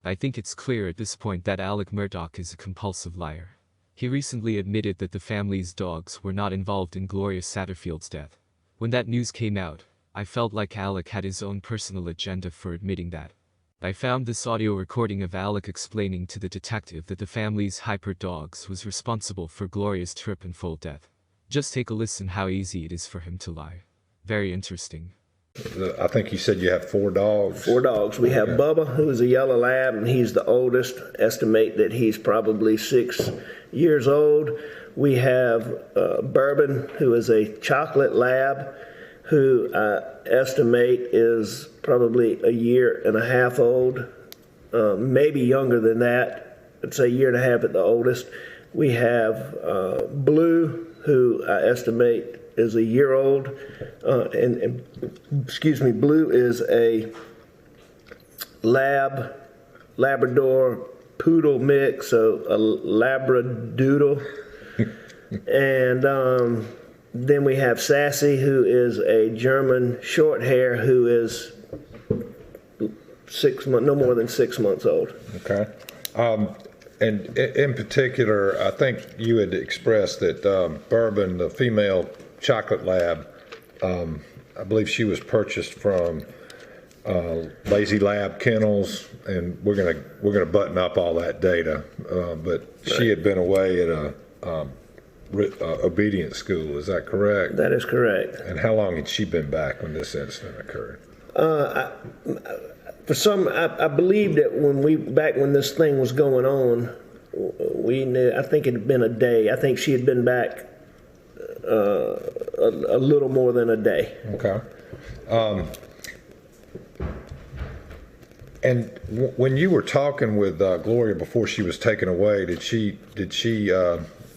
I think it's clear at this point that Alec Murdaugh is a compulsive liar. He recently admitted that the family's dogs were not involved in Gloria Satterfield's death. When that news came out, I felt like Alec had his own personal agenda for admitting that. I found this audio recording of Alec explaining to the detective that the family's hyper dogs was responsible for Gloria's trip and full death. Just take a listen how easy it is for him to lie. Very interesting. I think you said you have 4 dogs. 4 dogs. We have Bubba, who is a yellow lab, and he's the oldest. Estimate that he's probably 6 years old. We have Bourbon, who is a chocolate lab, who I estimate is probably 1.5 years old, maybe younger than that. I'd say 1.5 years at the oldest. We have Blue, who I estimate is 1 year old, and Blue is a Labrador poodle mix, so a Labradoodle. And then we have Sassy, who is a German short hair, who is no more than 6 months old. Okay. And in particular, I think you had expressed that Bourbon, the female chocolate lab, I believe she was purchased from Lazy Lab Kennels, and we're gonna button up all that data. But she had been away at a obedience school. Is that correct? That is correct. And how long had she been back when this incident occurred? I believe that when this thing was going on, we knew. I think it had been a day. I think she had been back a little more than a day. Okay. And when you were talking with Gloria before she was taken away, did she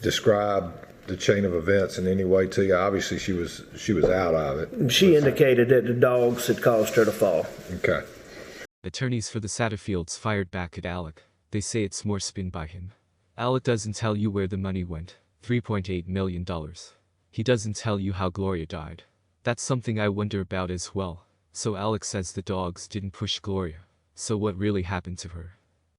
describe the chain of events in any way to you? Obviously, she was out of it. She indicated that the dogs had caused her to fall. Okay. Attorneys for the Satterfields fired back at Alec. They say it's more spin by him. Alec doesn't tell you where the money went, $3.8 million. He doesn't tell you how Gloria died. That's something I wonder about as well. So Alec says the dogs didn't push Gloria. So what really happened to her?